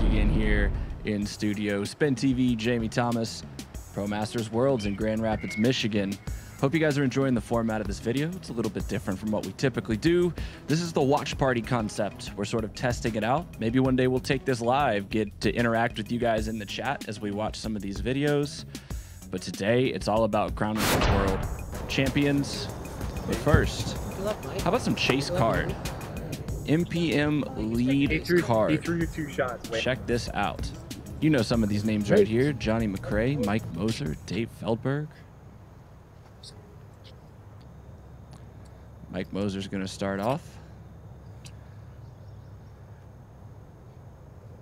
again here in studio. SpinTV, Jamie Thomas, Pro Masters Worlds in Grand Rapids, Michigan. Hope you guys are enjoying the format of this video. It's a little bit different from what we typically do. This is the watch party concept. We're sort of testing it out. Maybe one day we'll take this live, get to interact with you guys in the chat as we watch some of these videos. But today, it's all about crowning the world champions. But first, how about some chase card? MPM lead card. He threw you 2 shots. Wait. Check this out. You know some of these names right here. Johnny McRae, Mike Moser, Dave Feldberg. Mike Moser's going to start off.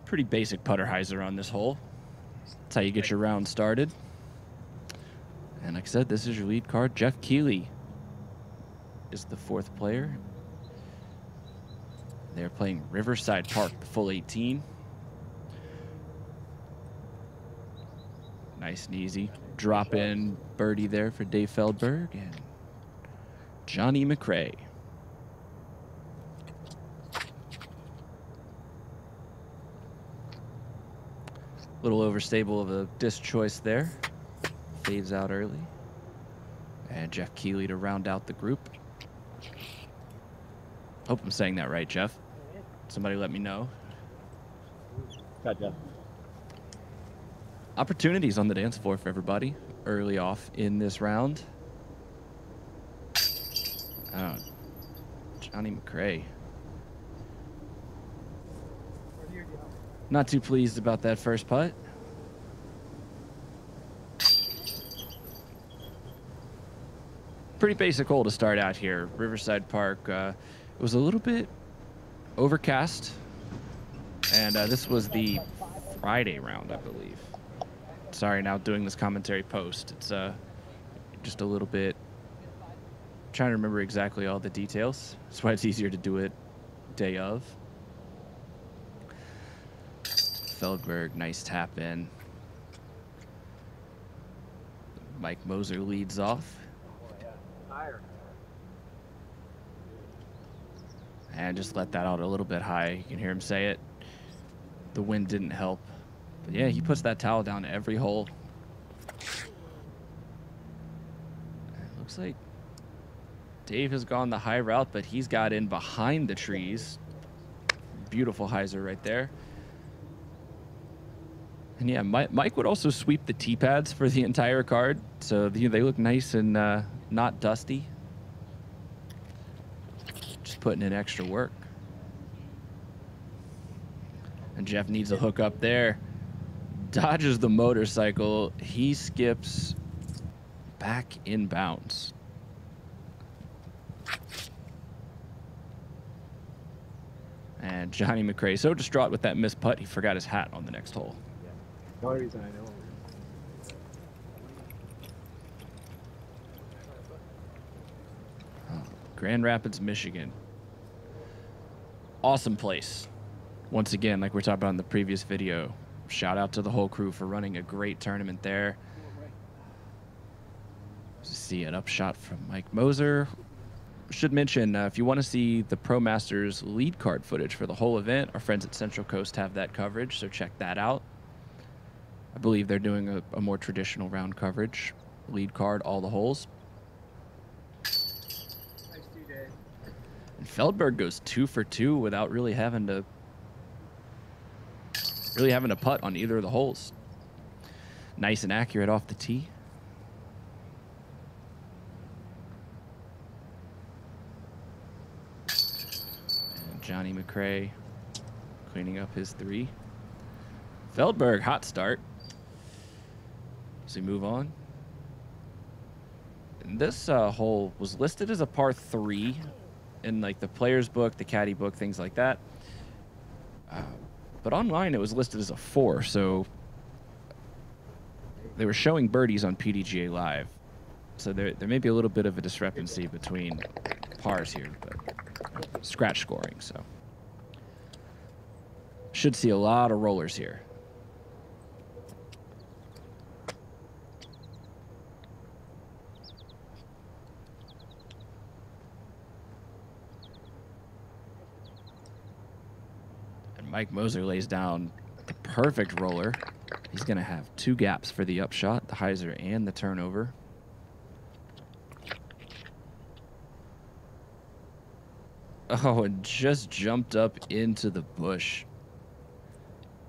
Pretty basic putter hyzer on this hole. That's how you get your round started. And like I said, this is your lead card. Jeff Keeley is the 4th player. They're playing Riverside Park, the full 18. Nice and easy. Drop in birdie there for Dave Feldberg and Johnny McRae. Little overstable of a disc choice there. Fades out early. And Jeff Keeley to round out the group. Hope I'm saying that right, Jeff. Somebody let me know. Got Jeff. Opportunities on the dance floor for everybody early off in this round. Oh, Johnny McRae. Not too pleased about that first putt. Pretty basic hole to start out here. Riverside Park. It was a little bit overcast, and this was the Friday round, I believe. Sorry, now doing this commentary post. It's just a little bit. Trying to remember exactly all the details. That's why it's easier to do it day of. Feldberg, nice tap in. Mike Moser leads off. And just let that out a little bit high. You can hear him say it. The wind didn't help. But yeah, he puts that towel down every hole. It looks like Dave has gone the high route, but he's got in behind the trees. Beautiful hyzer right there. And yeah, Mike would also sweep the tee pads for the entire card, so they look nice and not dusty. Just putting in extra work. And Jeff needs a hook up there. Dodges the motorcycle. He skips back in bounds. And Johnny McRae so distraught with that missed putt, he forgot his hat on the next hole. Yeah. The only reason I know. Grand Rapids, Michigan. Awesome place. Once again, like we talked about in the previous video, shout out to the whole crew for running a great tournament there. See an upshot from Mike Moser. Should mention, if you want to see the Pro Masters lead card footage for the whole event, our friends at Central Coast have that coverage, so check that out. I believe they're doing a more traditional round coverage. Lead card, all the holes. And Feldberg goes 2 for 2 without really having to putt on either of the holes. Nice and accurate off the tee. And Johnny McRae cleaning up his 3. Feldberg, hot start. So we move on. And this hole was listed as a par 3 in like the player's book, the caddy book, things like that. But online it was listed as a 4, so they were showing birdies on PDGA Live. So there may be a little bit of a discrepancy between pars here, but scratch scoring, so. Should see a lot of rollers here. Mike Moser lays down the perfect roller. He's going to have 2 gaps for the upshot, the hyzer and the turnover. Oh, and just jumped up into the bush.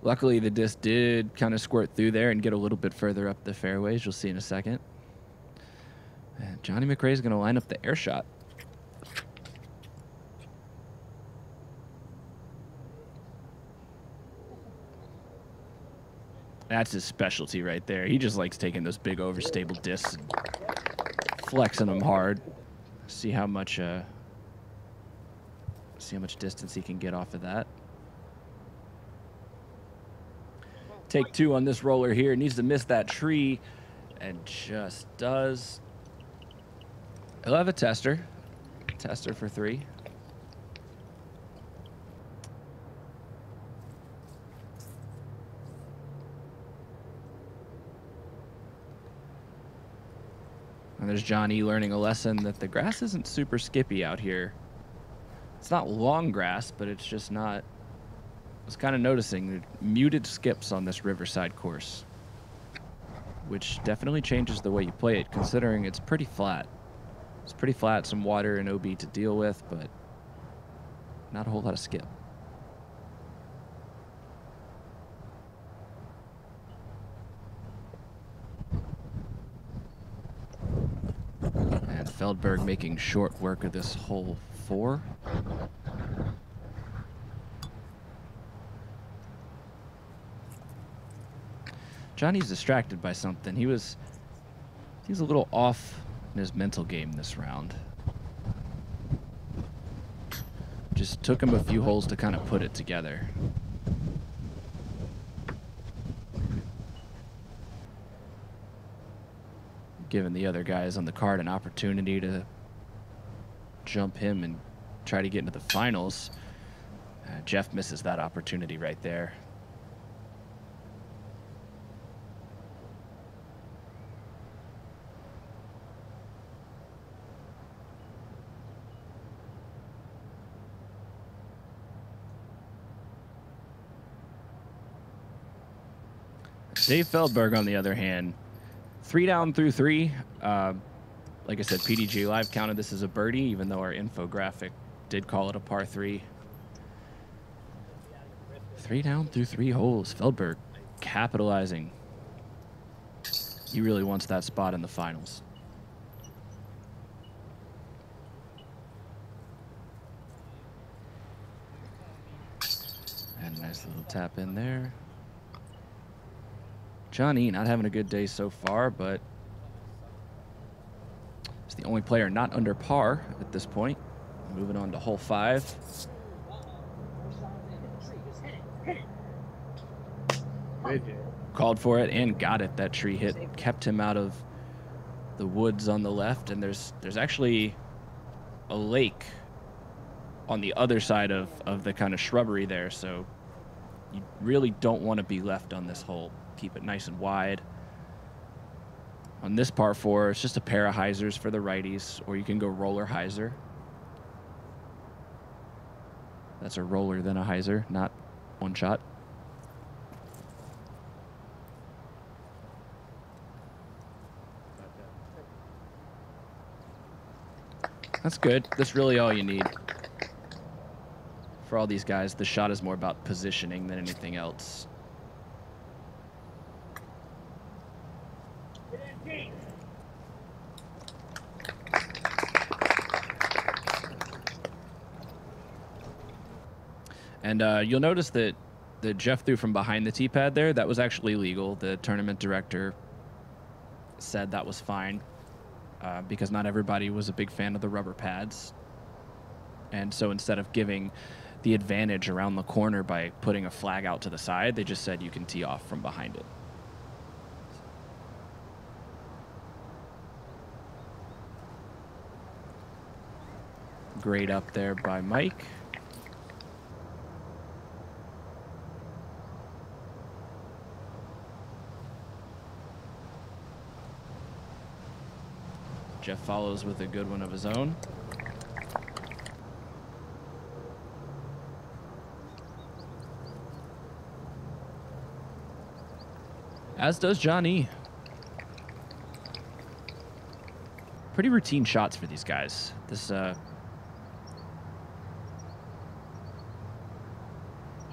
Luckily, the disc did kind of squirt through there and get a little bit further up the fairways. You'll see in a second. And Johnny McRae is going to line up the air shot. That's his specialty right there. He just likes taking those big overstable discs and flexing them hard. See how much distance he can get off of that. Take 2 on this roller here. Needs to miss that tree, and just does. He'll have a tester. Tester for 3. And there's Johnny learning a lesson that the grass isn't super skippy out here. It's not long grass, but it's just not. I was kind of noticing the muted skips on this Riverside course, which definitely changes the way you play it, considering it's pretty flat. It's pretty flat, some water and OB to deal with, but not a whole lot of skip. And Feldberg making short work of this hole 4. Johnny's distracted by something. He's a little off in his mental game this round. Just took him a few holes to kind of put it together. Giving the other guys on the card an opportunity to jump him and try to get into the finals. Jeff misses that opportunity right there. Dave Feldberg, on the other hand, 3 down through 3. Like I said, PDGA Live counted this as a birdie, even though our infographic did call it a par 3. 3 down through 3 holes. Feldberg capitalizing. He really wants that spot in the finals. And a nice little tap in there. Johnny not having a good day so far, but he's the only player not under par at this point. Moving on to hole 5. Called for it and got it. That tree hit kept him out of the woods on the left, and there's actually a lake on the other side of the kind of shrubbery there, so you really don't want to be left on this hole. Keep it nice and wide. On this par 4, it's just a pair of hyzers for the righties, or you can go roller hyzer. That's a roller then a hyzer, not one shot. That's good. That's really all you need. For all these guys, the shot is more about positioning than anything else. And you'll notice that Jeff threw from behind the tee pad there. That was actually legal. The tournament director said that was fine because not everybody was a big fan of the rubber pads. And so instead of giving the advantage around the corner by putting a flag out to the side, they just said you can tee off from behind it. Great up there by Mike. Jeff follows with a good one of his own. As does Johnny. Pretty routine shots for these guys. This, you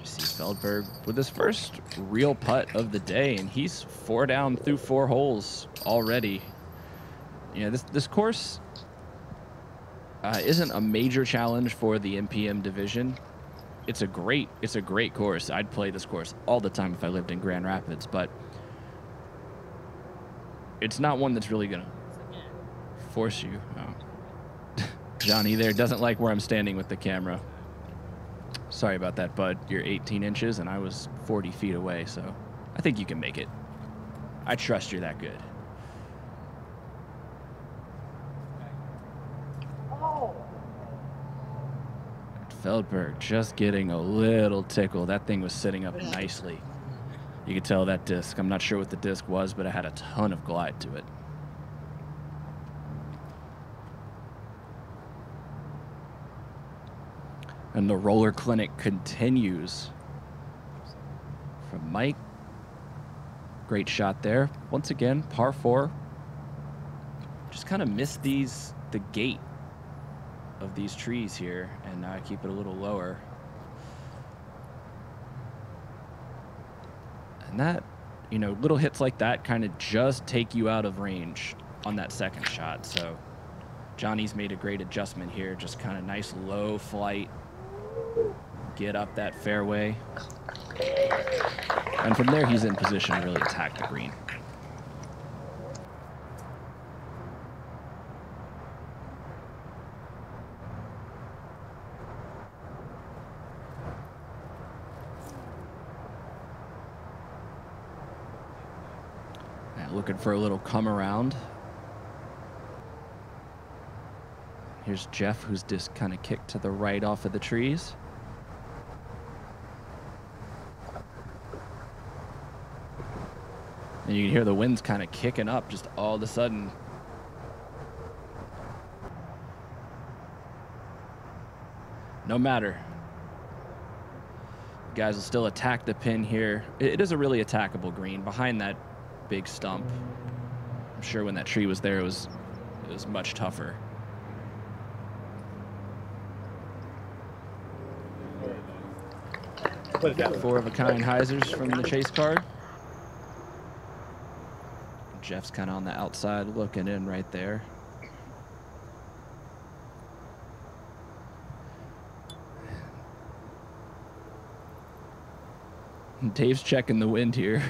see Feldberg with his first real putt of the day, and he's 4 down through 4 holes already. You know, this course isn't a major challenge for the MPM division. It's a great course. I'd play this course all the time if I lived in Grand Rapids, but it's not one that's really gonna force you. Oh. Johnny there doesn't like where I'm standing with the camera. Sorry about that, bud. You're 18 inches and I was 40 feet away, so I think you can make it. I trust you're that good. Feldberg just getting a little tickle. That thing was sitting up nicely. You could tell that disc. I'm not sure what the disc was, but it had a ton of glide to it. And the roller clinic continues. From Mike. Great shot there. Once again, par 4. Just kind of missed the gate of these trees here, and keep it a little lower. And that, you know, little hits like that kind of just take you out of range on that second shot. So Johnny's made a great adjustment here. Just kind of nice low flight. Get up that fairway. And from there, he's in position to really attack the green. Looking for a little come around. Here's Jeff, who's just kind of kicked to the right off of the trees. And you can hear the winds kind of kicking up just all of a sudden. No matter. Guys will still attack the pin here. It is a really attackable green behind that big stump. I'm sure when that tree was there, it was much tougher. Four of a kind hyzers from the chase card. Jeff's kind of on the outside looking in right there. And Dave's checking the wind here.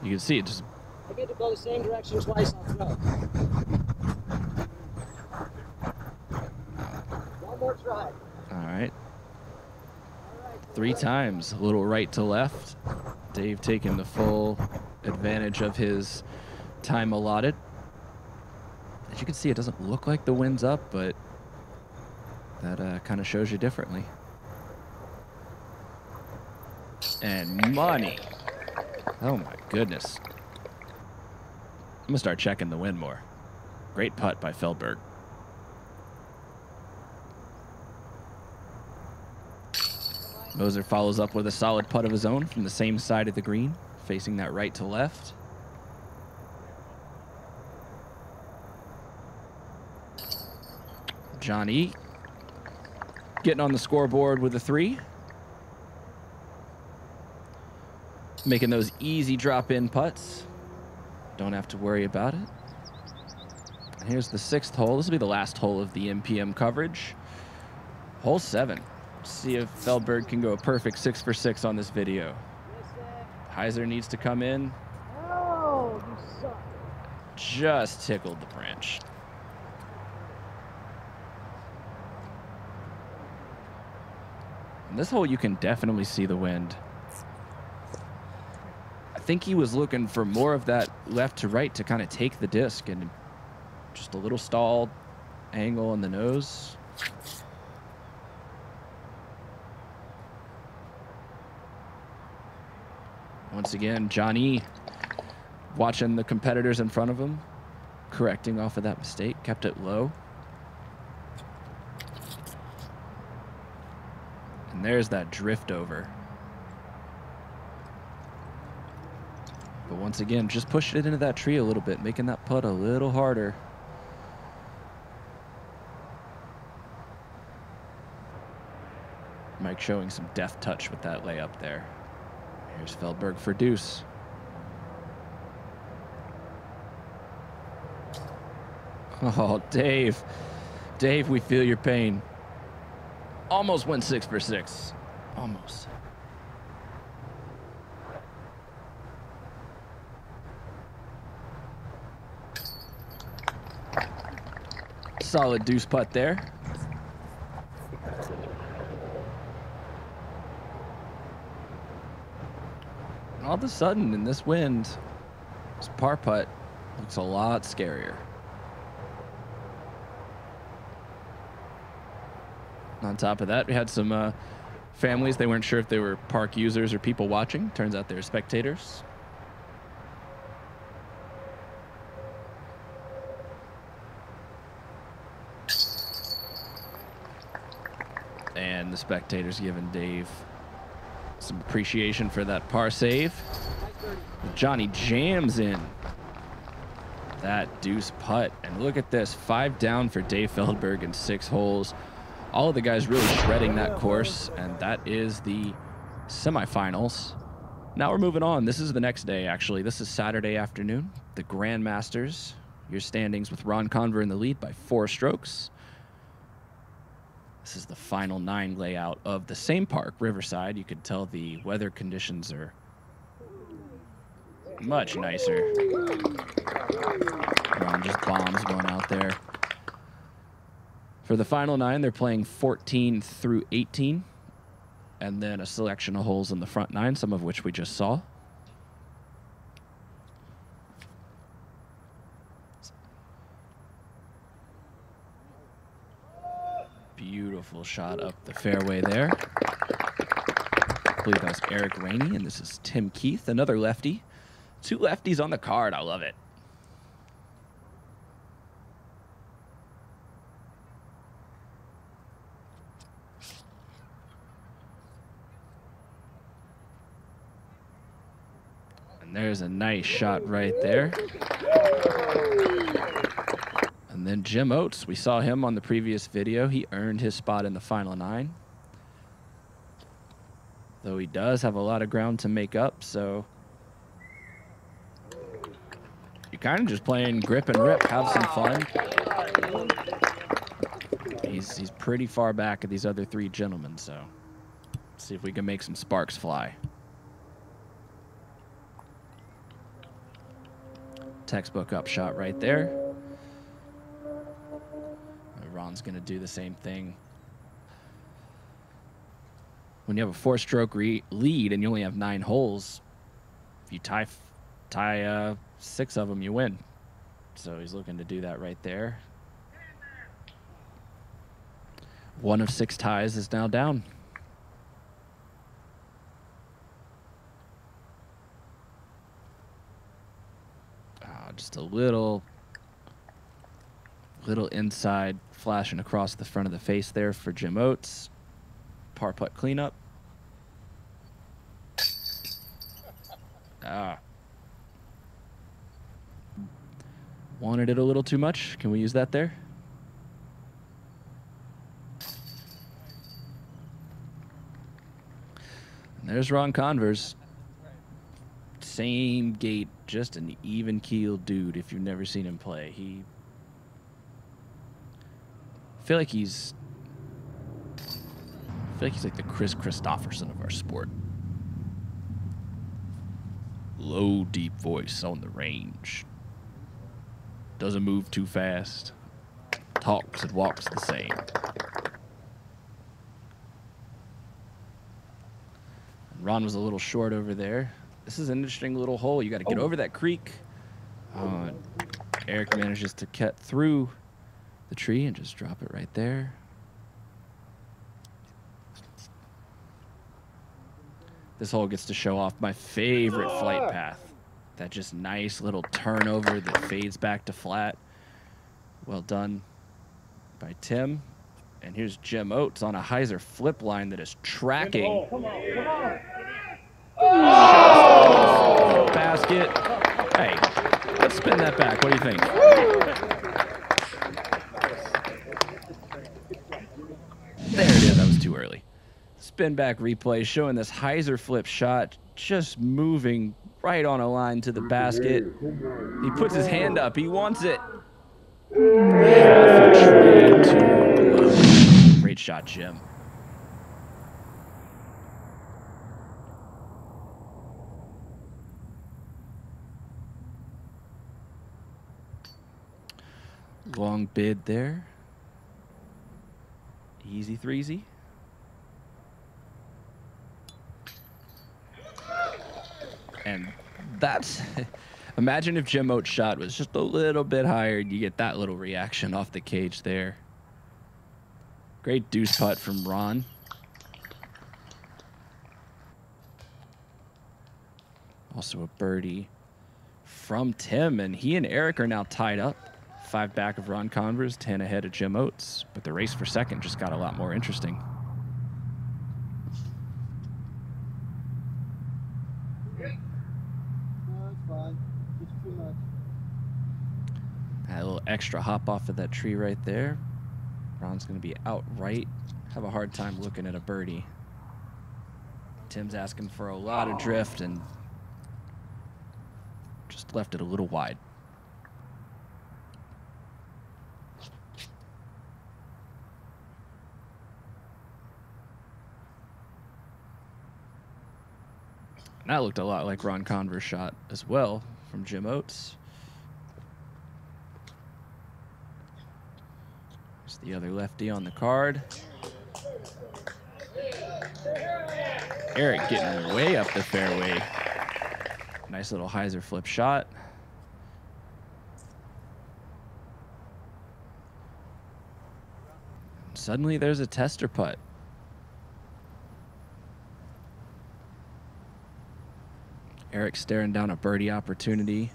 You can see it just. I get to go the same direction twice, I'll throw. One more try. All right. 3 times, a little right to left. Dave taking the full advantage of his time allotted. As you can see, it doesn't look like the wind's up, but that kind of shows you differently. And money. Oh my goodness. I'm gonna start checking the wind more. Great putt by Feldberg. Moser follows up with a solid putt of his own from the same side of the green, facing that right to left. Johnny getting on the scoreboard with a 3. Making those easy drop-in putts. Don't have to worry about it. And here's the 6th hole. This will be the last hole of the MPM coverage. Hole 7. See if Feldberg can go a perfect 6 for 6 on this video. Hyzer needs to come in. Oh, you suck. Just tickled the branch. In this hole, you can definitely see the wind. I think he was looking for more of that left to right to kind of take the disc, and just a little stalled angle on the nose. Once again, Johnny watching the competitors in front of him, correcting off of that mistake, kept it low. there's that drift over. But once again, just push it into that tree a little bit, making that putt a little harder. Mike showing some deft touch with that layup there. Here's Feldberg for deuce. Oh, Dave. Dave, we feel your pain. Almost went 6 for 6. Almost. Solid deuce putt there. All of a sudden, in this wind, this par putt looks a lot scarier. On top of that, we had some families. They weren't sure if they were park users or people watching. Turns out they're spectators. And the spectators giving Dave some appreciation for that par save. Johnny jams in that deuce putt. And look at this, 5 down for Dave Feldberg in 6 holes. All of the guys really shredding that course, and that is the semifinals. Now we're moving on. This is the next day, actually. This is Saturday afternoon. The Grandmasters. Your standings with Ron Conver in the lead by 4 strokes. This is the final 9 layout of the same park, Riverside. You could tell the weather conditions are much nicer. Ron just bombs going out there. For the final 9, they're playing 14 through 18, and then a selection of holes in the front 9, some of which we just saw. Beautiful shot up the fairway there. I believe that was Eric Rainey, and this is Tim Keith, another lefty. 2 lefties on the card. I love it. And there's a nice shot right there. And then Jim Oates, we saw him on the previous video. He earned his spot in the final 9. Though he does have a lot of ground to make up, so you're kind of just playing grip and rip, have some fun. He's pretty far back of these other 3 gentlemen, so let's see if we can make some sparks fly. Textbook up shot right there. Ron's going to do the same thing. When you have a 4-stroke lead and you only have 9 holes, if you tie 6 of them, you win. So he's looking to do that right there. 1 of 6 ties is now down. Just a little inside flashing across the front of the face there for Jim Oates. Par putt cleanup. Wanted it a little too much. Can we use that there? And there's Ron Converse. Same gait, just an even-keeled dude if you've never seen him play. I feel like he's like the Chris Christopherson of our sport. Low, deep voice on the range. Doesn't move too fast. Talks and walks the same. And Ron was a little short over there. This is an interesting little hole. You got to get over that creek. Eric manages to cut through the tree and just drop it right there. This hole gets to show off my favorite flight path. That just nice little turnover that fades back to flat. Well done by Tim. And here's Jim Oates on a hyzer flip line that is tracking. Come on, come on. Just basket. Hey, let's spin that back. What do you think? There it is. That was too early. Spin back replay showing this hyzer flip shot just moving right on a line to the basket. He puts his hand up. He wants it. Half a tray too low. Great shot, Jim. Long bid there. Easy threesy. And that's, imagine if Jim Oates' shot was just a little bit higher, you get that little reaction off the cage there. Great deuce putt from Ron. Also a birdie from Tim, and he and Eric are now tied up. 5 back of Ron Converse, 10 ahead of Jim Oates, but the race for second just got a lot more interesting. A little extra hop off of that tree right there. Ron's going to be outright. Have a hard time looking at a birdie. Tim's asking for a lot of drift and just left it a little wide. And that looked a lot like Ron Converse shot as well from Jim Oates. There's the other lefty on the card. Eric getting way up the fairway. Nice little hyzer flip shot. Suddenly there's a tester putt. Eric staring down a birdie opportunity,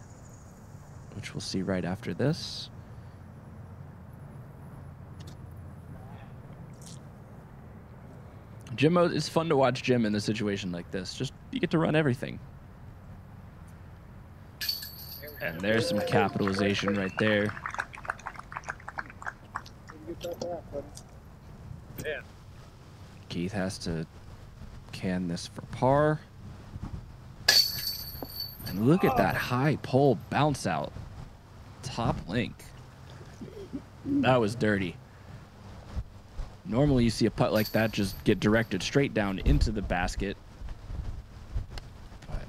which we'll see right after this. Jim, it's fun to watch Jim in a situation like this. Just, you get to run everything. And there's some capitalization right there. Keith has to can this for par. And look at that high pole bounce out. Top link. That was dirty. Normally you see a putt like that just get directed straight down into the basket. But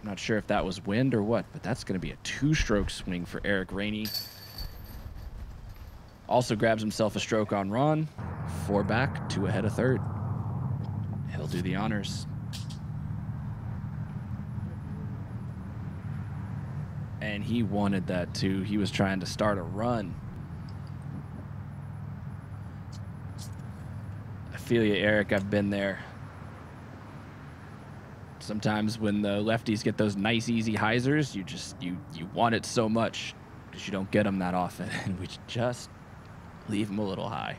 I'm not sure if that was wind or what, but that's going to be a 2-stroke swing for Eric Rainey. Also grabs himself a stroke on Ron. 4 back, 2 ahead of third. He'll do the honors. And he wanted that too. He was trying to start a run. I feel you, Eric. I've been there. Sometimes when the lefties get those nice, easy hyzers, you want it so much because you don't get them that often, and we just leave them a little high.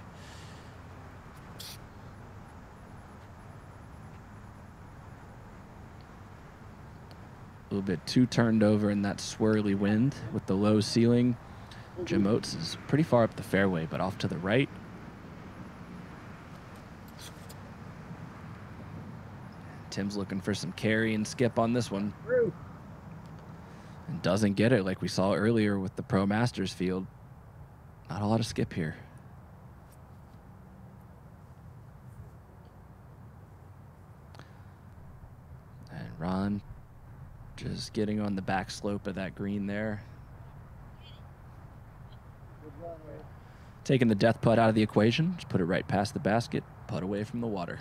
A little bit too turned over in that swirly wind with the low ceiling. Jim Oates is pretty far up the fairway, but off to the right. Tim's looking for some carry and skip on this one. And doesn't get it like we saw earlier with the Pro Masters field. Not a lot of skip here. And Ron just getting on the back slope of that green there. Taking the death putt out of the equation. Just put it right past the basket. Putt away from the water.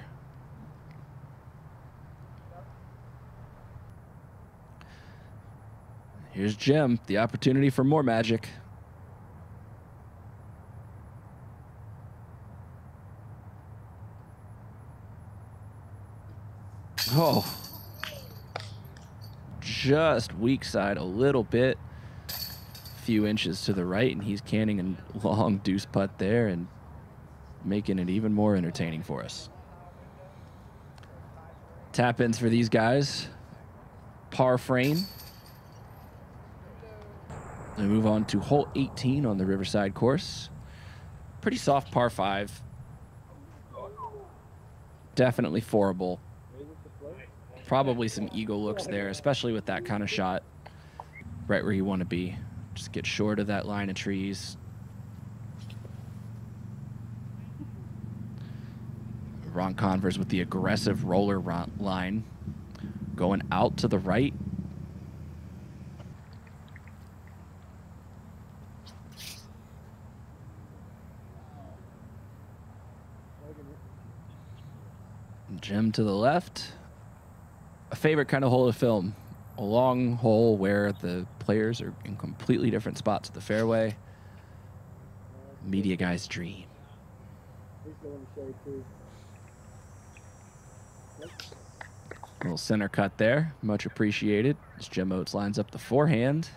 Here's Jim. The opportunity for more magic. Oh. Just weak side a little bit. Few inches to the right, and he's canning a long deuce putt there, and making it even more entertaining for us. Tap-ins for these guys. Par frame. We move on to hole 18 on the Riverside course. Pretty soft par 5. Definitely fourable. Probably some eagle looks there, especially with that kind of shot. Right where you want to be. Just get short of that line of trees. Ron Converse with the aggressive roller line. Going out to the right. Jim to the left. A favorite kind of hole to film. A long hole where the players are in completely different spots of the fairway. Media guy's dream. Little center cut there. Much appreciated. As Jim Oates lines up the forehand.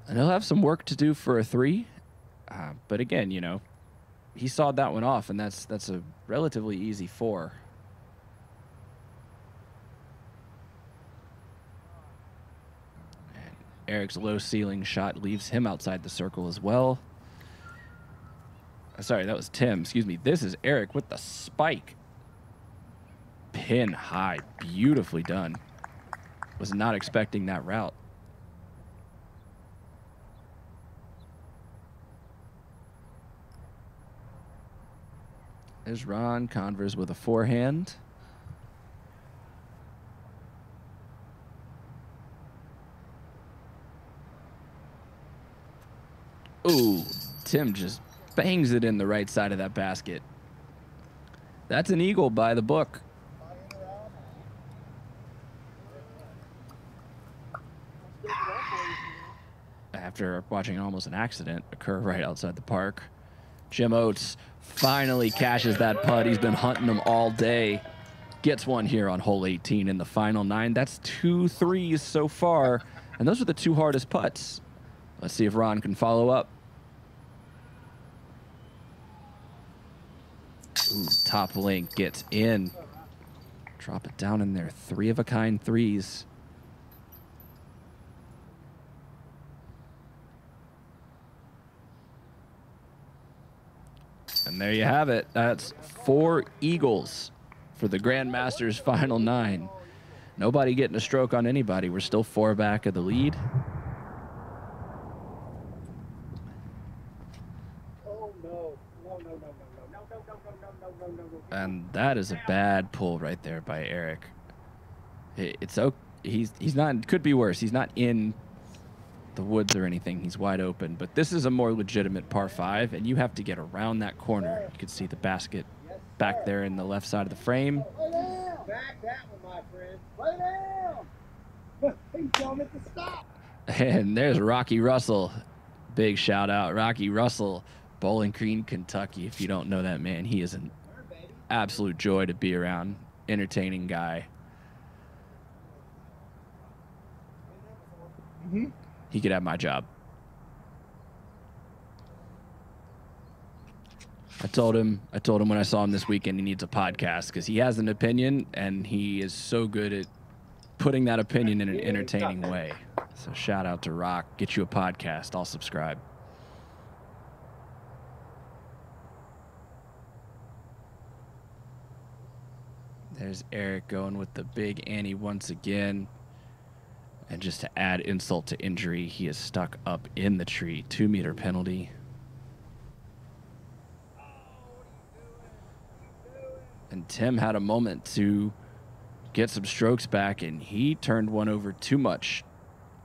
And he'll have some work to do for a 3. But again, you know, he sawed that one off, and that's a relatively easy 4. And Eric's low ceiling shot leaves him outside the circle as well. Sorry, that was Tim. Excuse me. This is Eric with the spike. Pin high. Beautifully done. Was not expecting that route. There's Ron Converse with a forehand. Ooh, Tim just bangs it in the right side of that basket. That's an eagle by the book. After watching almost an accident occur right outside the park, Jim Oates finally cashes that putt. He's been hunting them all day. Gets one here on hole 18 in the final 9. That's 2 threes so far, and those are the 2 hardest putts. Let's see if Ron can follow up. Ooh, top link gets in. Drop it down in there. 3 of a kind threes. And there you have it. That's 4 eagles for the Grandmasters final 9. Nobody getting a stroke on anybody. We're still 4 back of the lead. And that is a bad pull right there by Eric. It's okay. He's not. Could be worse. He's not in the woods or anything. He's wide open. But this is a more legitimate par 5, and you have to get around that corner. You can see the basket back there in the left side of the frame. Back that one, my friend. Lay down. You tell him to stop. And there's Rocky Russell. Big shout out, Rocky Russell, Bowling Green, Kentucky. If you don't know that man, he is an absolute joy to be around. Entertaining guy. He could have my job. I told him when I saw him this weekend he needs a podcast because he has an opinion and he is so good at putting that opinion in an entertaining way. So shout out to Rock. Get you a podcast. I'll subscribe. There's Eric going with the big Annie once again. And just to add insult to injury, he is stuck up in the tree. 2-meter penalty. And Tim had a moment to get some strokes back, and he turned one over too much.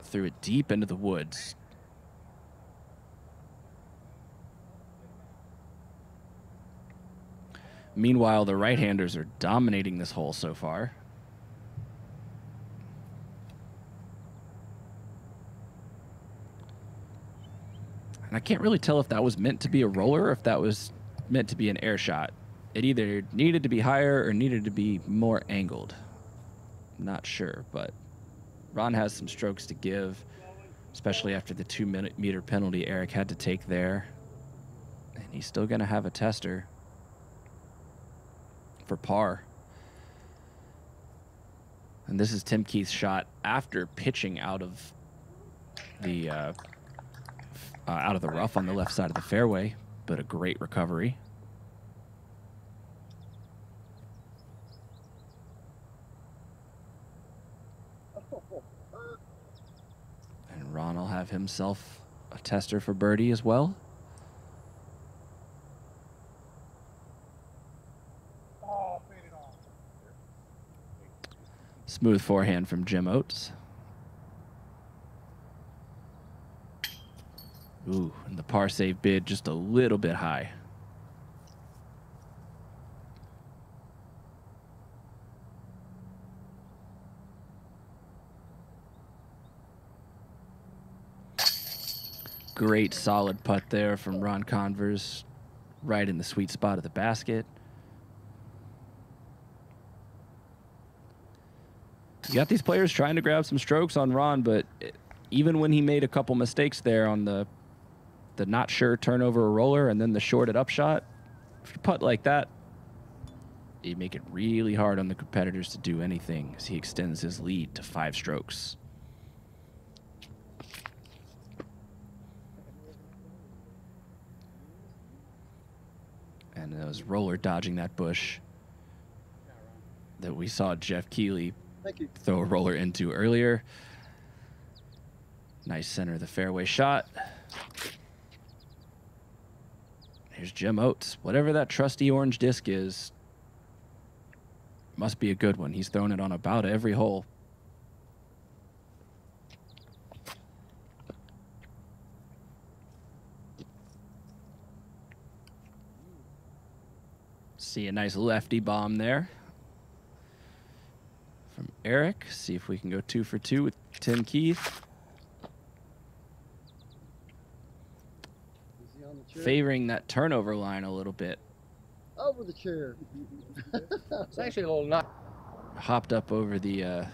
Threw it deep into the woods. Meanwhile, the right-handers are dominating this hole so far. And I can't really tell if that was meant to be a roller or if that was meant to be an air shot. It either needed to be higher or needed to be more angled. I'm not sure, but Ron has some strokes to give, especially after the 2-meter penalty Eric had to take there. And he's still going to have a tester for par. And this is Tim Keith's shot after pitching out of the rough on the left side of the fairway, but a great recovery. And Ron will have himself a tester for birdie as well. Smooth forehand from Jim Oates. Ooh, and the par save bid just a little bit high. Great solid putt there from Ron Converse, right in the sweet spot of the basket. You got these players trying to grab some strokes on Ron, but even when he made a couple mistakes there on the not sure turnover roller and then the shorted up shot, if you putt like that, you make it really hard on the competitors to do anything as he extends his lead to 5 strokes. And it was roller dodging that bush that we saw Jeff Keighley throw a roller into earlier. Nice center of the fairway shot. Here's Jim Oates. Whatever that trusty orange disc is, must be a good one. He's thrown it on about every hole. See a nice lefty bomb there from Eric. See if we can go 2 for 2 with Tim Keith. Favoring that turnover line a little bit. Over the chair. It's actually a little not. Hopped up over the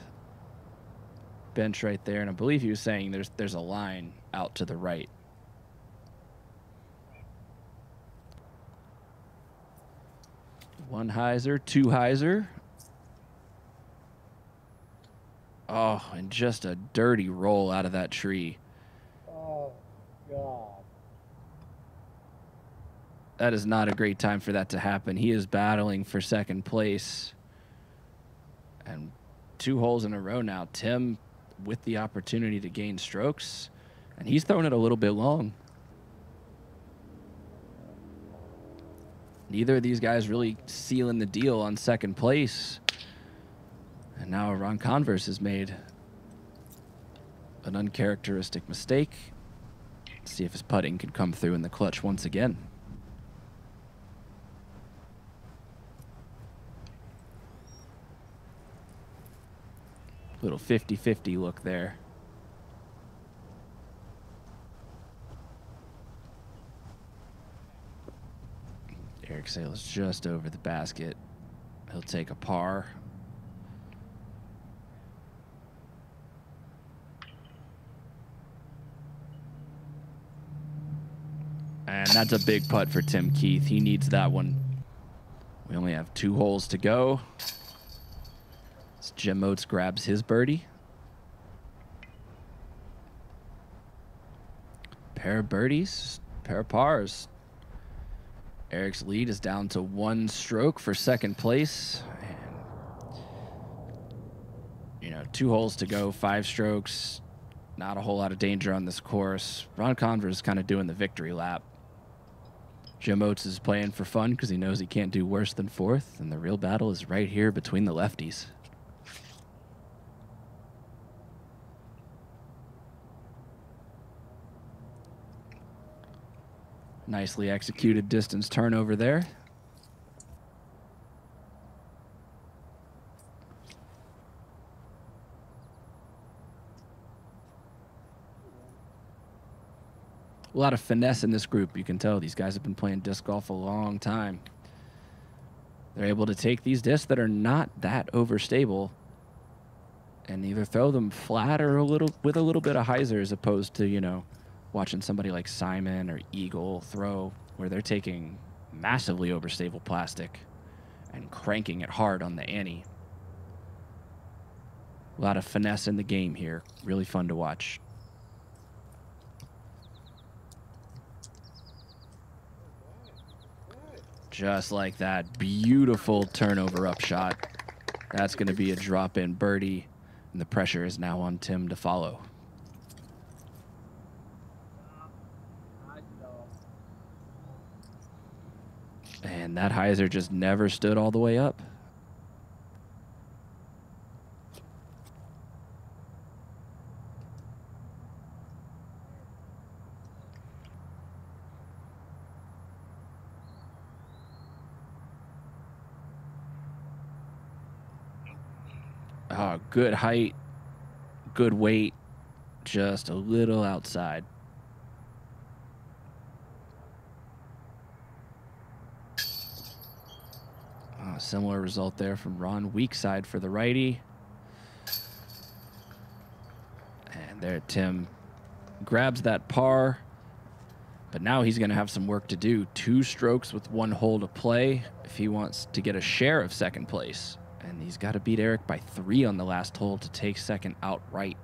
bench right there, and I believe he was saying there's a line out to the right. One hyzer, 2 hyzer. Oh, and just a dirty roll out of that tree. Oh, God. That is not a great time for that to happen. He is battling for second place. And 2 holes in a row now. Tim with the opportunity to gain strokes. And he's throwing it a little bit long. Neither of these guys really sealing the deal on second place. And now Ron Converse has made an uncharacteristic mistake. Let's see if his putting can come through in the clutch once again. Little 50-50 look there. Eric Sales just over the basket. He'll take a par. And that's a big putt for Tim Keith. He needs that one. We only have 2 holes to go. As Jim Oates grabs his birdie. Pair of birdies, pair of pars. Eric's lead is down to 1 stroke for second place. And, 2 holes to go, 5 strokes. Not a whole lot of danger on this course. Ron Converse is kind of doing the victory lap. Jim Oates is playing for fun because he knows he can't do worse than 4th. And the real battle is right here between the lefties. Nicely executed distance turnover there. A lot of finesse in this group. You can tell these guys have been playing disc golf a long time. They're able to take these discs that are not that overstable and either throw them flat or with a little bit of hyzer, as opposed to, you know, watching somebody like Simon or Eagle throw where they're taking massively overstable plastic and cranking it hard on the ante. A lot of finesse in the game here. Really fun to watch. Just like that. Beautiful turnover up shot. That's going to be a drop-in birdie, and the pressure is now on Tim to follow. And that hyzer just never stood all the way up. Oh, good height, good weight, just a little outside. Similar result there from Ron. Weak side for the righty. And there Tim grabs that par, but now he's going to have some work to do. 2 strokes with 1 hole to play if he wants to get a share of second place. And he's got to beat Eric by 3 on the last hole to take second outright.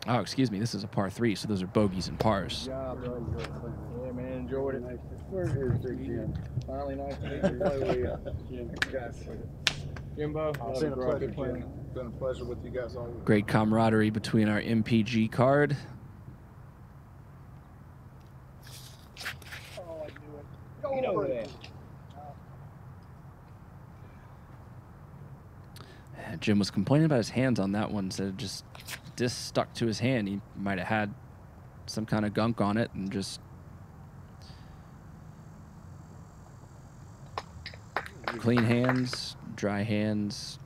Oh, excuse me. This is a par 3, so those are bogeys and pars. Yeah, man, enjoyed it. Finally, nice to meet you. Jimbo, It's been a pleasure, Jim. It's been a pleasure with you guys all. Great camaraderie between our MPG card. Oh, I knew it. Get over there. Jim was complaining about his hands on that one, said just disc stuck to his hand. He might have had some kind of gunk on it and just clean hands, dry hands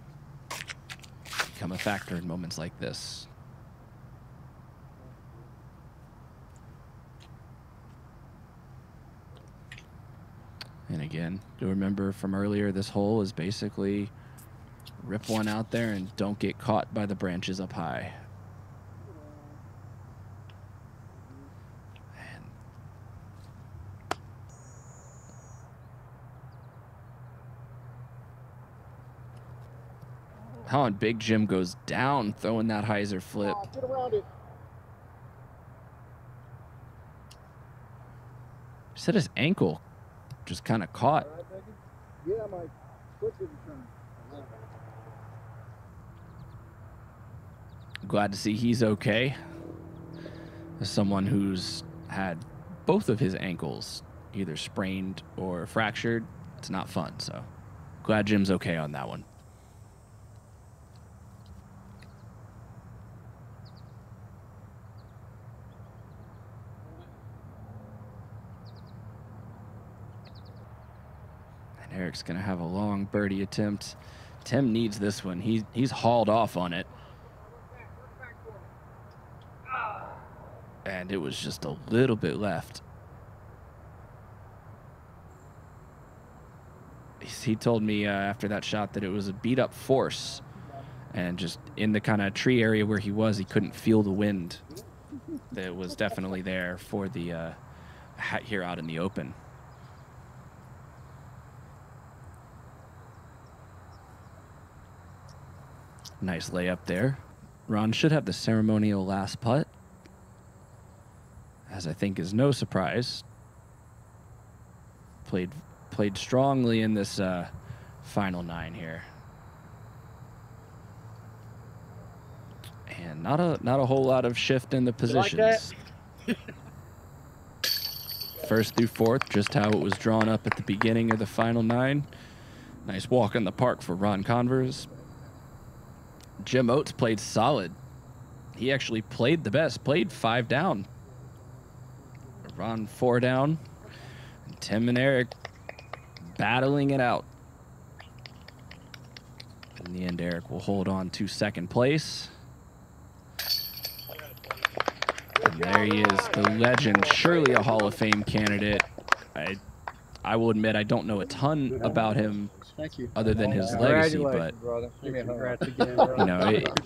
become a factor in moments like this. And again, you'll remember from earlier, this hole is basically rip one out there and don't get caught by the branches up high. And how on Big Jim goes down throwing that hyzer flip. Get around it. Said his ankle just kind of caught. All right, Becky? Yeah, my foot didn't turn. Glad to see he's okay. As someone who's had both of his ankles either sprained or fractured, it's not fun. So glad Jim's okay on that one. And Eric's going to have a long birdie attempt. Tim needs this one. He's hauled off on it. And it was just a little bit left. He told me after that shot that it was a beat up force, and just in the kind of tree area where he was, he couldn't feel the wind that was definitely there for the here out in the open. Nice layup there. Ron should have the ceremonial last putt, as I think is no surprise. Played strongly in this final 9 here, and not a whole lot of shift in the positions. Like First through fourth, just how it was drawn up at the beginning of the final 9. Nice walk in the park for Ron Converse. Jim Oates played solid. He actually played the best. Played 5 down. Ron 4 down. And Tim and Eric battling it out. In the end, Eric will hold on to second place. And there he is, the legend, surely a Hall of Fame candidate. I will admit I don't know a ton about him Thank you. other than his legacy, but Brother. Give me a hug. you know,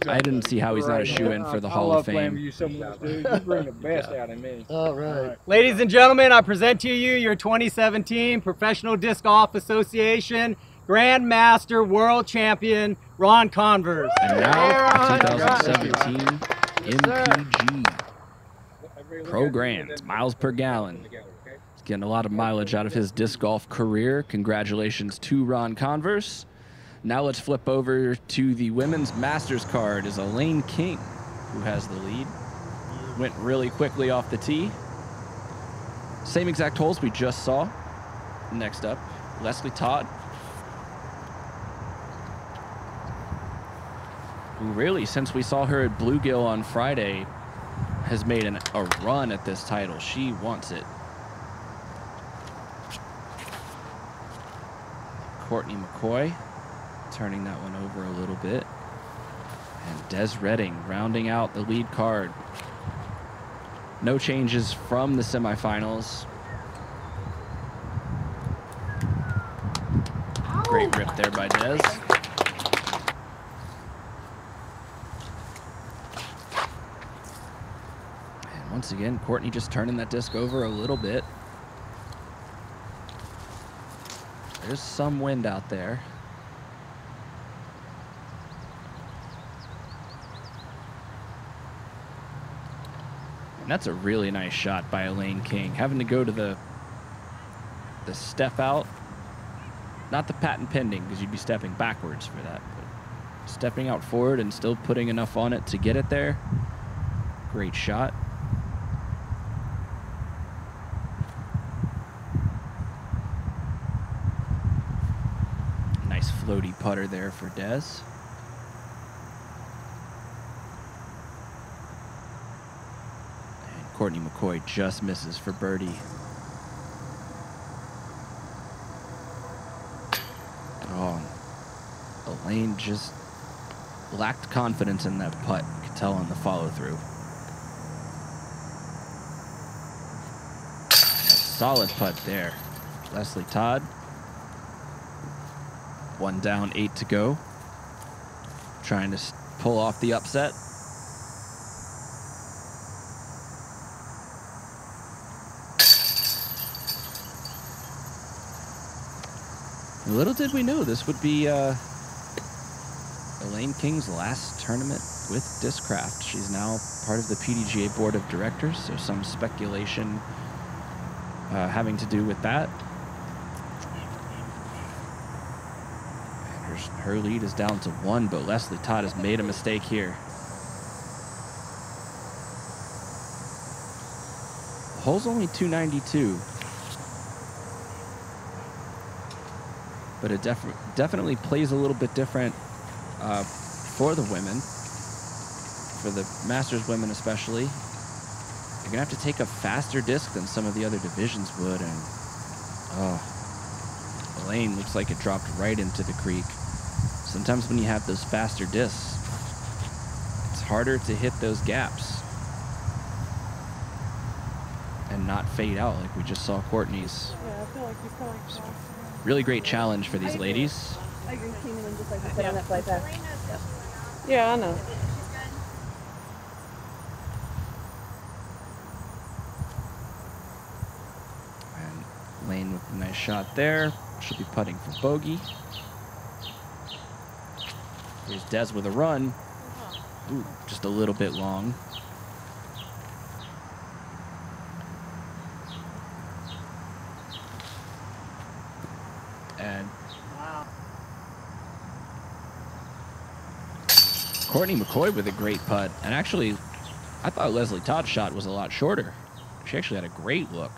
I didn't see how he's not a shoe-in for the Hall of I love playing with Fame. you so much, dude. You bring the best out in me. All right. Ladies and gentlemen, I present to you your 2017 Professional Disc Golf Association Grandmaster World Champion, Ron Converse. And now, the 2017 MPG Pro Grands, miles per gallon. He's getting a lot of mileage out of his disc golf career. Congratulations to Ron Converse. Now let's flip over to the women's Masters card. Is Elaine King, who has the lead. Went really quickly off the tee. Same exact holes we just saw. Next up, Leslie Todd, who really, since we saw her at Bluegill on Friday, has made a run at this title. She wants it. Courtney McCoy turning that one over a little bit. And Des Redding rounding out the lead card. No changes from the semifinals. Great rip there by Des. And once again, Courtney just turning that disc over a little bit. There's some wind out there. And that's a really nice shot by Elaine King. Having to go to the step out. Not the patent pending, because you'd be stepping backwards for that. But stepping out forward and still putting enough on it to get it there. Great shot. Nice floaty putter there for Des. And Courtney McCoy just misses for birdie. Oh, Elaine just lacked confidence in that putt. You could tell on the follow-through. Solid putt there. Leslie Todd. 1 down, 8 to go. Trying to pull off the upset. Little did we know this would be Elaine King's last tournament with Discraft. She's now part of the PDGA Board of Directors, so some speculation having to do with that. And her lead is down to 1, but Leslie Todd has made a mistake here. The hole's only 292. But it definitely plays a little bit different for the women, for the Masters women especially. You're going to have to take a faster disc than some of the other divisions would. And, oh, Elaine looks like it dropped right into the creek. Sometimes when you have those faster discs, it's harder to hit those gaps and not fade out like we just saw Courtney's. Yeah, I feel like you're going fast. Really great challenge for these ladies. I agree, came in just like you said on that flight back. Yeah, I know. And Lane with a nice shot there. She'll be putting for bogey. Here's Des with a run. Ooh, just a little bit long. And Courtney McCoy with a great putt. And actually, I thought Leslie Todd's shot was a lot shorter. She actually had a great look.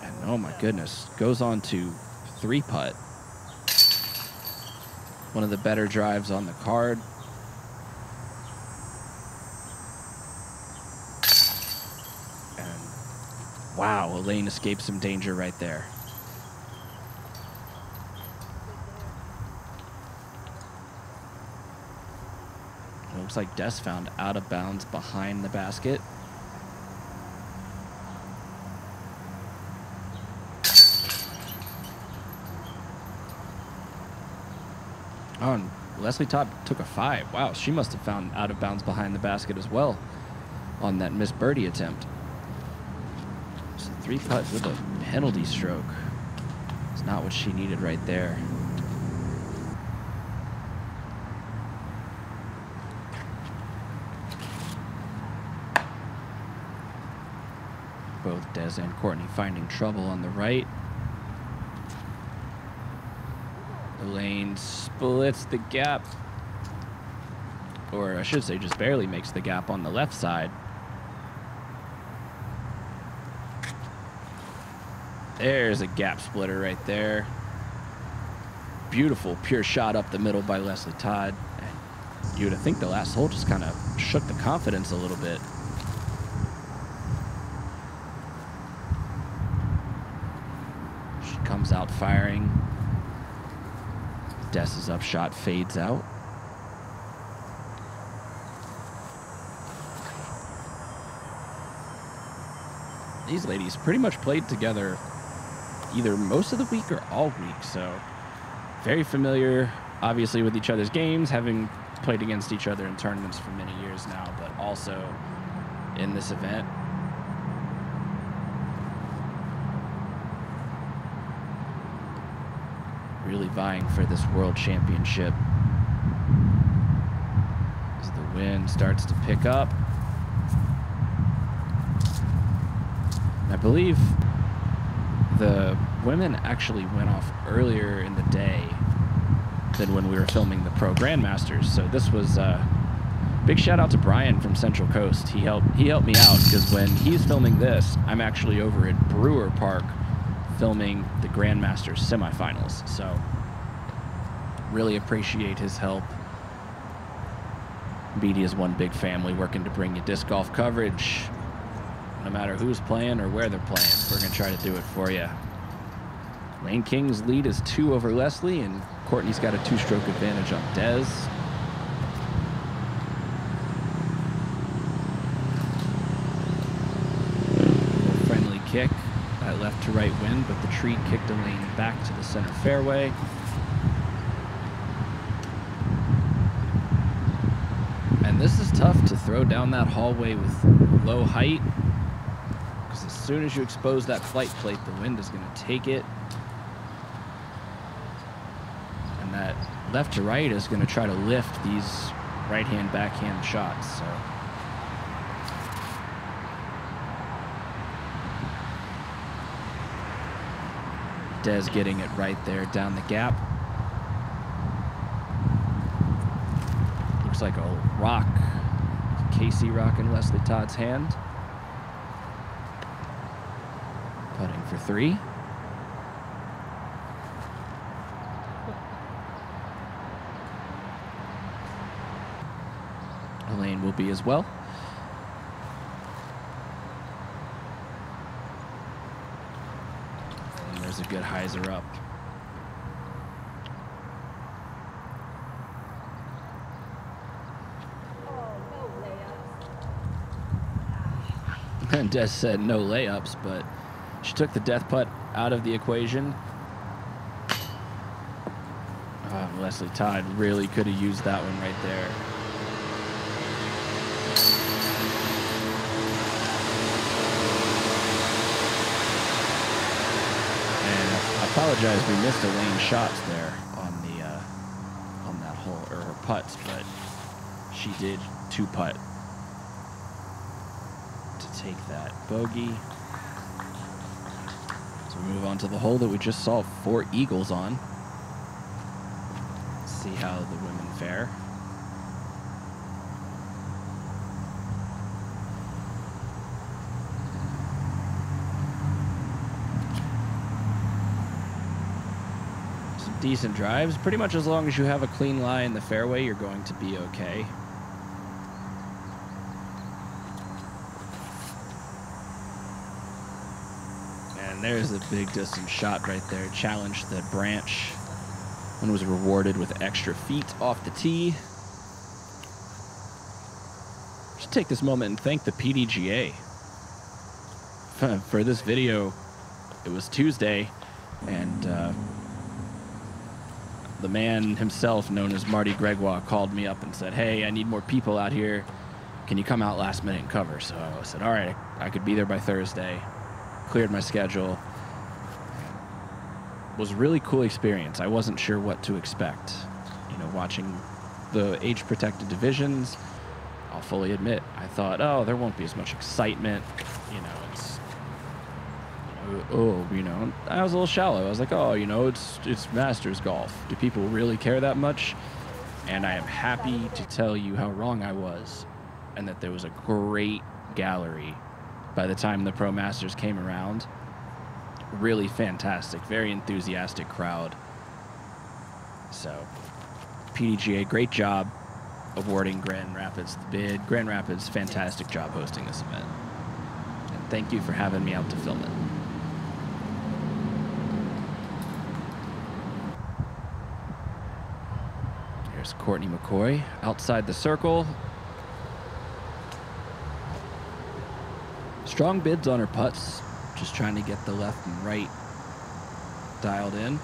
And oh my goodness, goes on to 3-putt. One of the better drives on the card. And wow, Elaine escaped some danger right there. It looks like Des found out of bounds behind the basket. Oh, and Leslie Todd took a 5. Wow, she must have found out of bounds behind the basket as well on that miss birdie attempt. So 3-putt with a penalty stroke. It's not what she needed right there. Both Des and Courtney finding trouble on the right. Elaine splits the gap. Or I should say just barely makes the gap on the left side. There's a gap splitter right there. Beautiful pure shot up the middle by Leslie Todd. And you would think the last hole just kind of shook the confidence a little bit. She comes out firing. Dess's upshot fades out. These ladies pretty much played together either most of the week or all week, so very familiar, obviously, with each other's games, having played against each other in tournaments for many years now, but also in this event. Really vying for this world championship as the wind starts to pick up. I believe the women actually went off earlier in the day than when we were filming the Pro Grandmasters. So this was big shout out to Brian from Central Coast. He helped me out because when he's filming this, I'm actually over at Brewer Park filming the Grandmasters semifinals. So really appreciate his help. BD is one big family working to bring you disc golf coverage. No matter who's playing or where they're playing, we're going to try to do it for you. Lane King's lead is 2 over Leslie, and Courtney's got a 2-stroke advantage on Des. A friendly kick, that left to right wind, but the tree kicked Elaine back to the center fairway. And this is tough to throw down that hallway with low height. As soon as you expose that flight plate, the wind is going to take it. And that left to right is going to try to lift these right-hand, backhand shots. So Des getting it right there down the gap. Looks like a rock. Casey rock in Leslie Todd's hand. Putting for 3. Elaine will be as well. And there's a good hyzer up. And Des said no layups, but she took the death putt out of the equation. Leslie Todd really could have used that one right there. And I apologize, we missed Elaine's shots there on that hole, or her putts, but she did 2-putt to take that bogey. So we move on to the hole that we just saw 4 eagles on. Let's see how the women fare. Some decent drives. Pretty much as long as you have a clean lie in the fairway, you're going to be okay. There's a big distance shot right there. Challenged the branch and was rewarded with extra feet off the tee. Should take this moment and thank the PDGA for this video. It was Tuesday, and the man himself, known as Marty Gregoire, called me up and said, hey, I need more people out here. Can you come out last minute and cover? So I said, all right, I could be there by Thursday. Cleared my schedule. It was a really cool experience. I wasn't sure what to expect. You know, watching the age-protected divisions, I'll fully admit, I thought, oh, there won't be as much excitement. You know, it's, you know, I was a little shallow. I was like, oh, you know, it's Masters golf. Do people really care that much? And I am happy to tell you how wrong I was, and that there was a great gallery by the time the Pro Masters came around. Really fantastic, very enthusiastic crowd. So, PDGA, great job awarding Grand Rapids the bid. Grand Rapids, fantastic job hosting this event. And thank you for having me out to film it. Here's Courtney McCoy outside the circle. Strong bids on her putts. Just trying to get the left and right dialed in.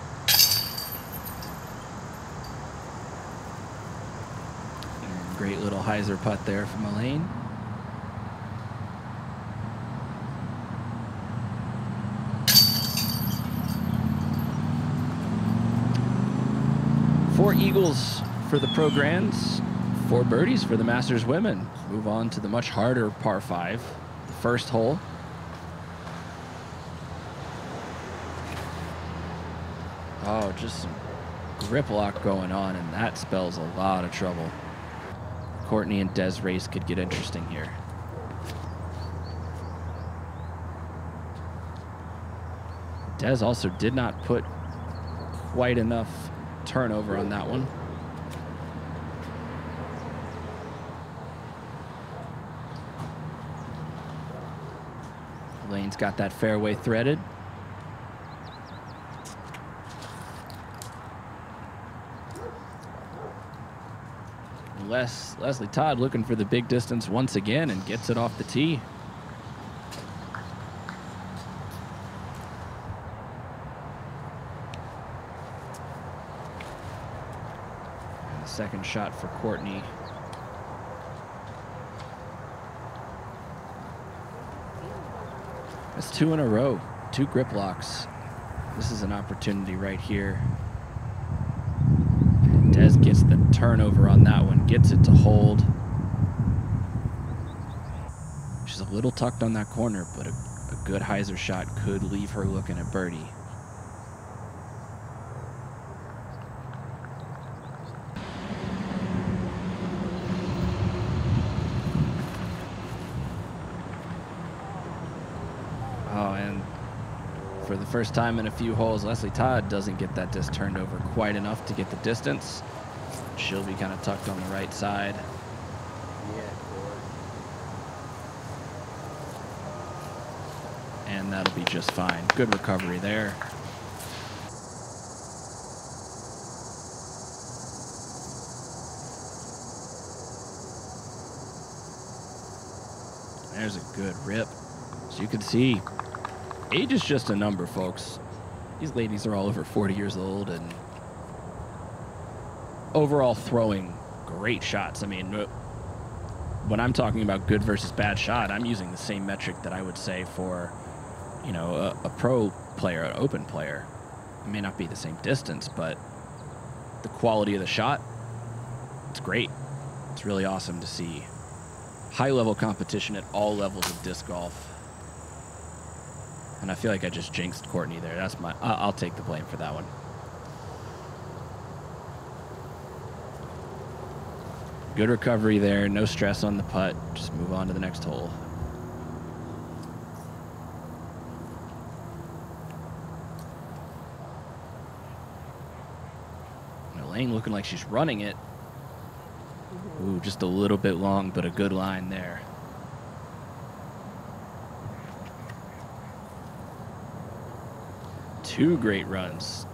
And great little hyzer putt there from Elaine. Four eagles for the Pro Grands, 4 birdies for the Masters women. Move on to the much harder par 5, the first hole. Oh, just some grip lock going on, and that spells a lot of trouble. Courtney and Des race could get interesting here. Des also did not put quite enough turnover on that one. Elaine's got that fairway threaded. Leslie Todd looking for the big distance once again and gets it off the tee. And the second shot for Courtney. That's 2 in a row, 2 grip locks. This is an opportunity right here. Des gets the turnover on that one, gets it to hold. She's a little tucked on that corner, but a good hyzer shot could leave her looking at birdie. Oh, and for the first time in a few holes, Leslie Todd doesn't get that disc turned over quite enough to get the distance. She'll be kind of tucked on the right side. And that'll be just fine. Good recovery there. There's a good rip. So you can see, age is just a number, folks. These ladies are all over 40 years old, and overall throwing great shots. I mean, when I'm talking about good versus bad shot, I'm using the same metric that I would say for, you know, a pro player, an open player. It may not be the same distance, but the quality of the shot, it's great. It's really awesome to see high-level competition at all levels of disc golf. And I feel like I just jinxed Courtney there. That's my, I'll take the blame for that one. Good recovery there, no stress on the putt. Just move on to the next hole. And Elaine looking like she's running it. Ooh, just a little bit long, but a good line there. Two great runs.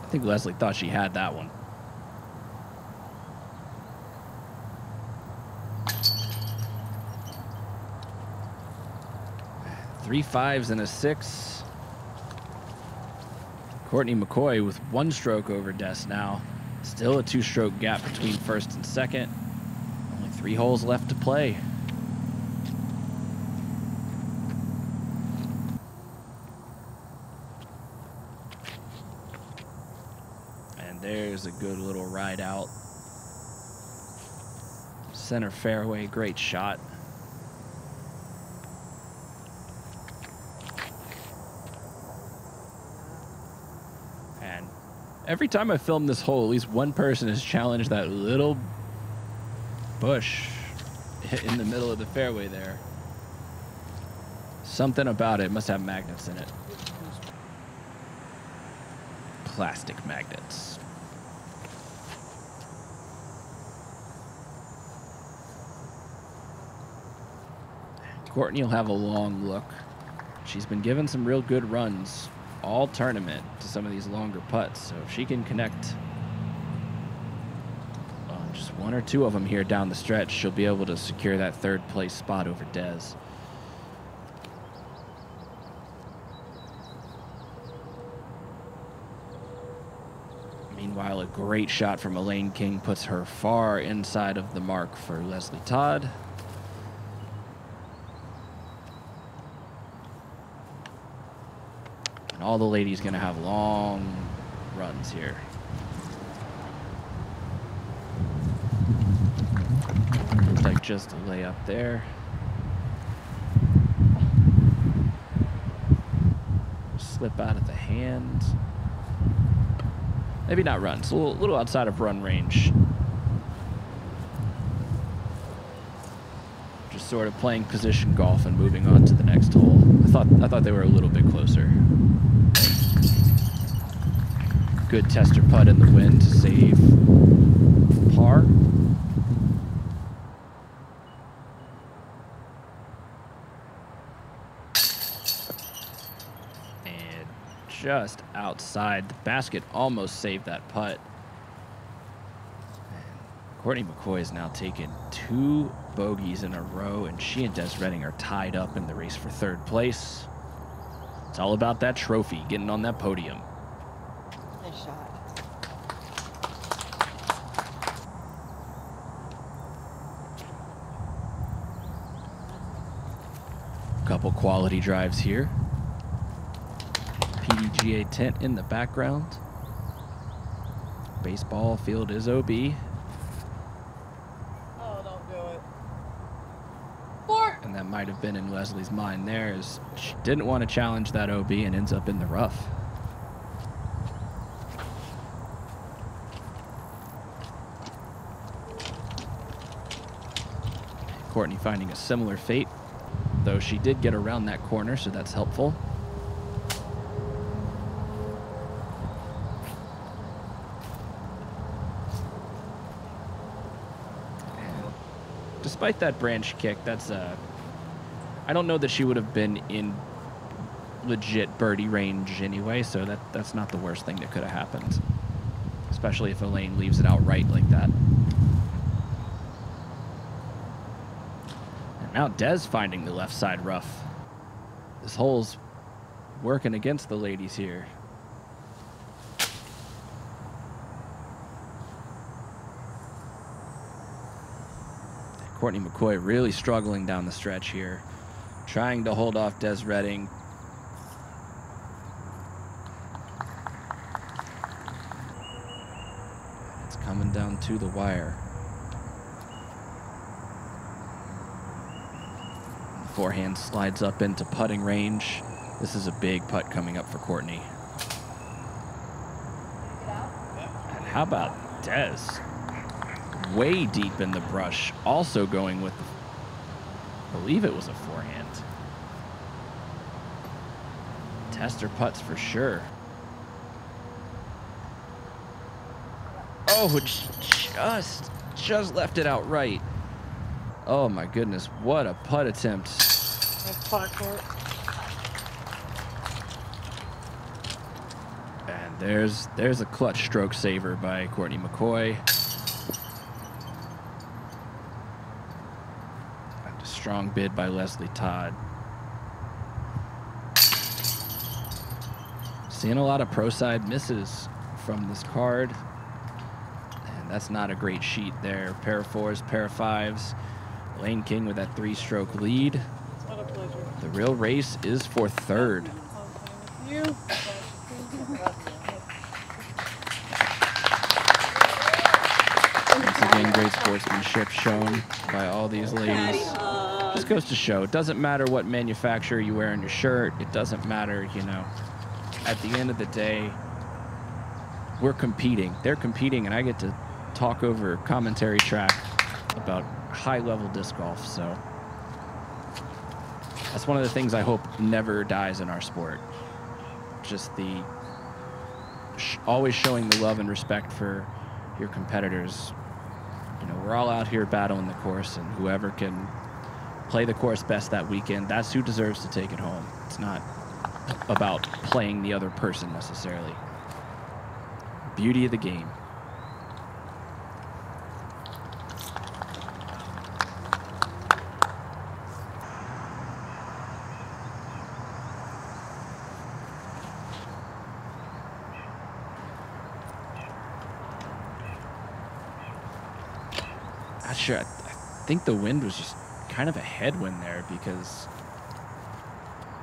I think Leslie thought she had that one. Three fives and a 6. Courtney McCoy with 1 stroke over Des now. Still a 2-stroke gap between first and second. Only 3 holes left to play. And there's a good little ride out. Center fairway, great shot. And every time I film this hole, at least one person has challenged that little bush in the middle of the fairway there. Something about it must have magnets in it. Plastic magnets. Courtney will have a long look. She's been given some real good runs all tournament to some of these longer putts. So if she can connect on just 1 or 2 of them here down the stretch, she'll be able to secure that 3rd place spot over Des. Meanwhile, a great shot from Elaine King puts her far inside of the mark for Leslie Todd. And all the ladies going to have long runs here. Looks like just a layup there. Slip out of the hand. Maybe not runs, a little outside of run range. Just sort of playing position golf and moving on to the next hole. I thought they were a little bit closer. Good tester putt in the wind to save par. And just outside the basket, almost saved that putt. And Courtney McCoy has now taken 2 bogeys in a row, and she and Des Redding are tied up in the race for 3rd place. It's all about that trophy, getting on that podium. Nice shot. Couple quality drives here. PDGA tent in the background. Baseball field is OB. Oh, don't do it. And that might have been in Leslie's mind there, as she didn't want to challenge that OB and ends up in the rough. Courtney finding a similar fate, though she did get around that corner, so that's helpful. And despite that branch kick, that's I don't know that she would have been in legit birdie range anyway, so that's not the worst thing that could have happened, especially if Elaine leaves it outright like that. Now Des finding the left side rough. This hole's working against the ladies here. Courtney McCoy really struggling down the stretch here, trying to hold off Des Redding. It's coming down to the wire. Forehand slides up into putting range. This is a big putt coming up for Courtney. And how about Des? Way deep in the brush, also going with the, I believe it was a forehand. Tester putts for sure. Oh, just left it out right. Oh my goodness, what a putt attempt. Nice putt, Court. And there's a clutch stroke saver by Courtney McCoy. And a strong bid by Leslie Todd. Seeing a lot of pro side misses from this card. And that's not a great sheet there. Pair of fours, pair of fives. Lane King with that 3-stroke lead. What a pleasure. The real race is for third. You. Once again, great sportsmanship shown by all these ladies. Just goes to show, it doesn't matter what manufacturer you wear on your shirt. It doesn't matter, you know, at the end of the day, we're competing. They're competing, and I get to talk over commentary track about high-level disc golf. So that's one of the things I hope never dies in our sport. Just the always showing the love and respect for your competitors. You know, we're all out here battling the course, and whoever can play the course best that weekend, that's who deserves to take it home. It's not about playing the other person necessarily. Beauty of the game. Not sure. I think the wind was just kind of a headwind there, because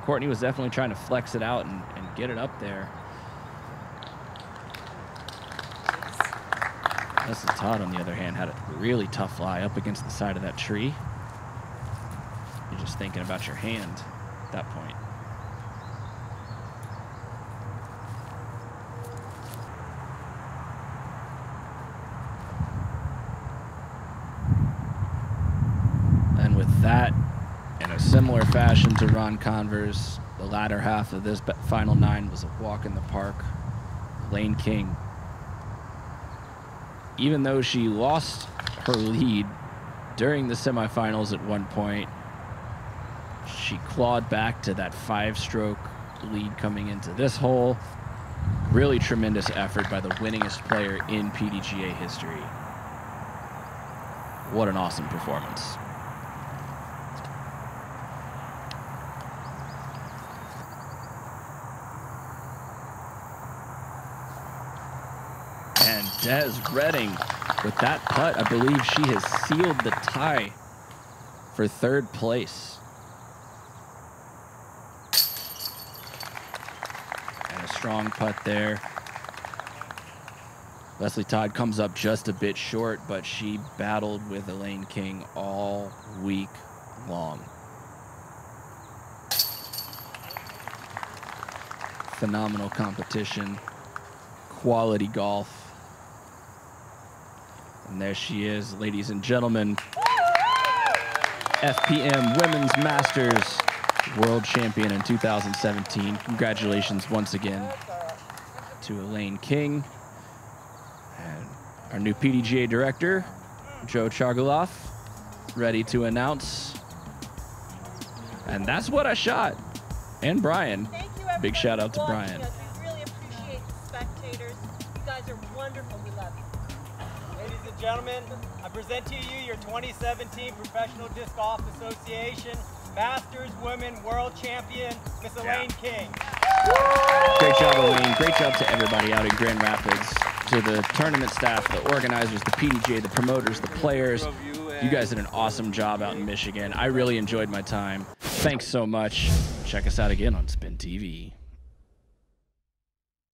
Courtney was definitely trying to flex it out and get it up there. Leslie Todd, on the other hand, had a really tough fly up against the side of that tree. You're just thinking about your hand at that point. And with that, in a similar fashion to Ron Converse, the latter half of this final 9 was a walk in the park. Lane King, even though she lost her lead during the semifinals at one point, she clawed back to that 5-stroke lead coming into this hole. Really tremendous effort by the winningest player in PDGA history. What an awesome performance. And Des Redding with that putt, I believe she has sealed the tie for 3rd place. And a strong putt there. Leslie Todd comes up just a bit short, but she battled with Elaine King all week long. Phenomenal competition, quality golf. And there she is, ladies and gentlemen. FPM Women's Masters World Champion in 2017. Congratulations once again to Elaine King. And our new PDGA director, Joe Chargaloff, ready to announce. And that's what I shot. And Brian. Thank you, everybody. Big shout out to Watching Brian. us. We really appreciate the spectators. You guys are wonderful. We love you. Ladies and gentlemen, I present to you your 2017 Professional Disc Golf Association Masters Women World Champion, Miss Elaine King. Great job, Elaine. Great job to everybody out in Grand Rapids, to the tournament staff, the organizers, the PDGA, the promoters, the players. You guys did an awesome job out in Michigan. I really enjoyed my time. Thanks so much. Check us out again on SpinTV.